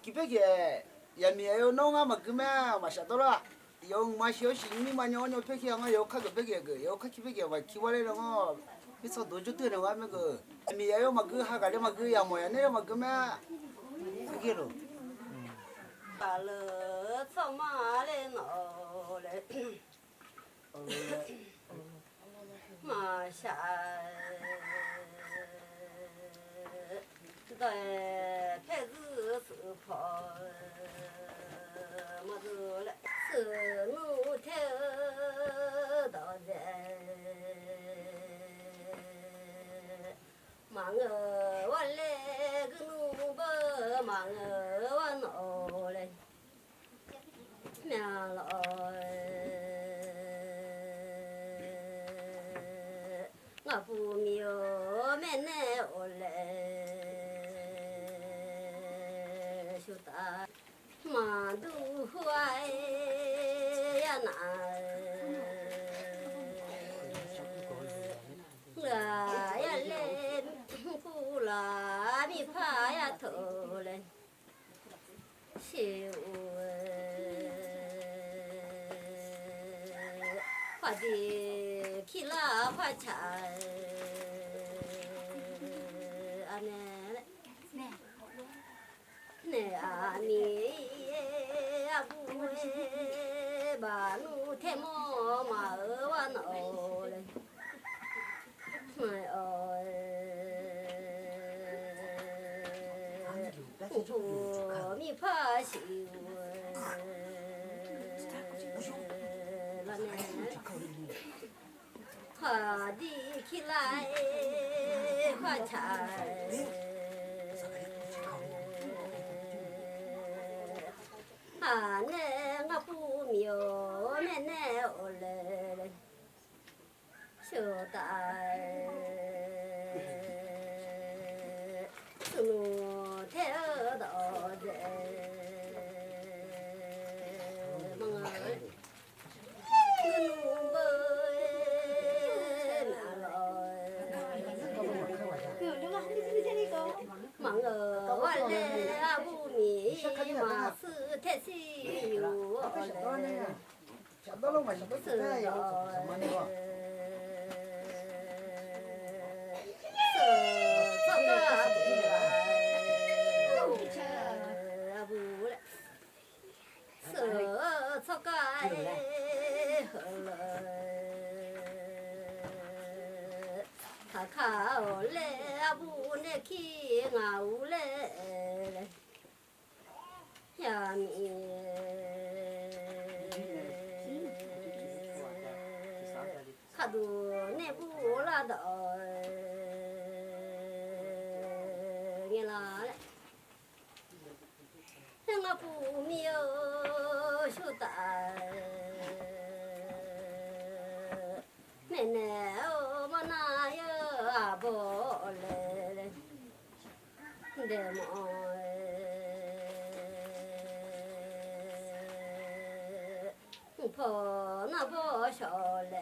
기백에 야미에요 농아 막으면 마샤더라 영 마시오 신이 많이 오냐 백이 양아 역하게 백에 그 역하 기백에 와 기발에는 거 그래서 노조들은 하면 그 야미에요 막그 하가래 막그 야모야 내려 막으면 그게로 발로 소마레 노래 마샤 네 페즈 스포 모두래 스누 테더제 망어 원래 그 누버 망어 원오래 나 부미요 맨날 올래 슈다 마두 후아야 나 라야레 구라 미파야 토래 시우 화디 키라 화차 안에 네 아니 아부에 마누 테모 마어완 오래 부미 파시우 화디 키라에 화차 아내가 부미요 맨날 올래 쇼다 스누 태어도제 멍을 망어 원래 아부미 마스 태시요 샤더로 마셔도 돼요 정말요 카카올레 아부네 킹아울레 야미 카두네 불라도 닐라레 내가 부미요 쇼다 네네 어머나요 아볼래 데모 포나 보쇼래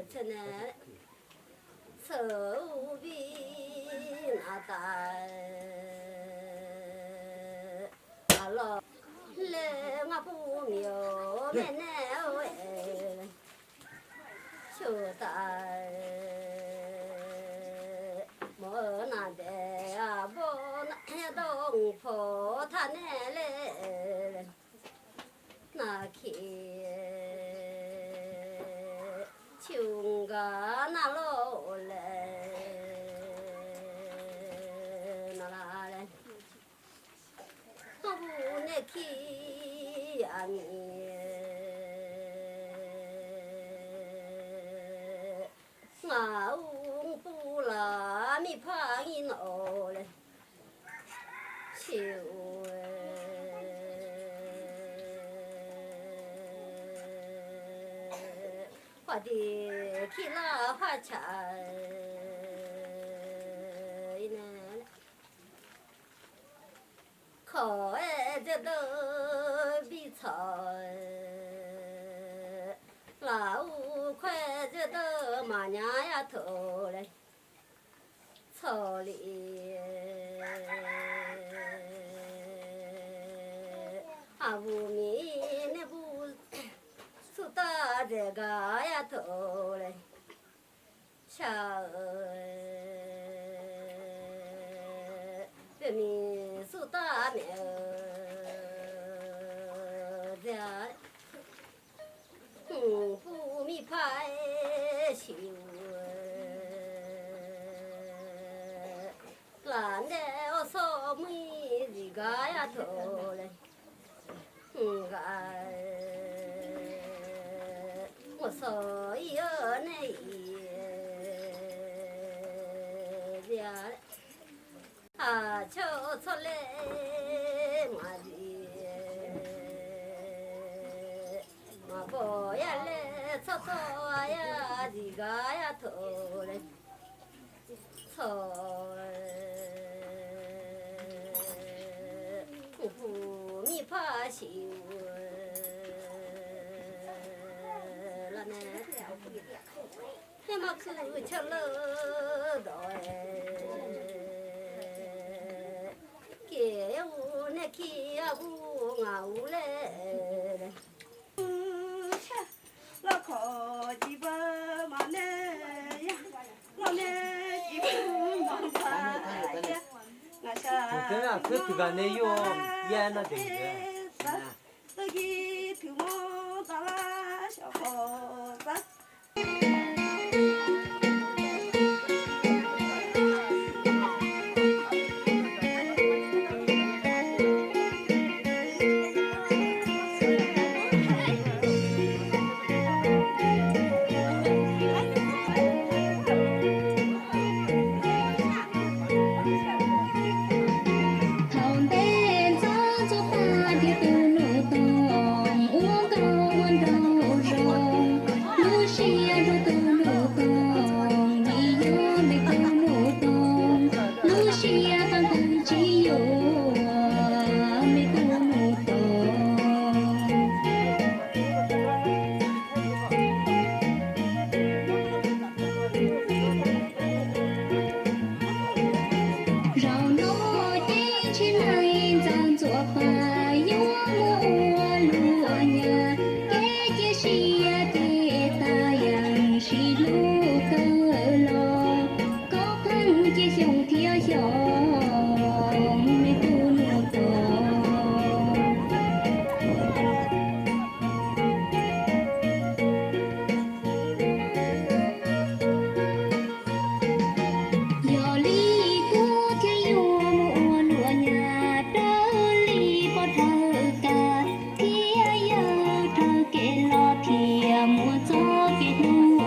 전에 서우비 나다 알로 레가 보며 맨날 쇼다 뭐나데 아보나 동포 타네레 나키 중가 나로래 나라래 아부네 키 아니 마웅 뿌라 미팡인 오래 시우에 화디 키라 화차 이네 거에제도 비草 라우 쾌제도 마냐야 토래 소리 아부미 내부 수다 제가야 더래 샤 뱀이 수다네 자 부미 파에 시우 라네 어서 미지가야 더래我所有那一家啊，就出来嘛的，嘛不呀嘞，操操呀，这个呀头嘞，操。不米怕羞了呢，那么可吃了的给我那给我熬嘞。老靠几把嘛呢呀，我呢几把嘛吧呀。그냥 그 그간에요 얘나 되게 여기 두모 따라 셔서 Hãy subscribe cho kênh Ghiền Mì Gõ để không bỏ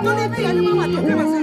lỡ những video hấp dẫn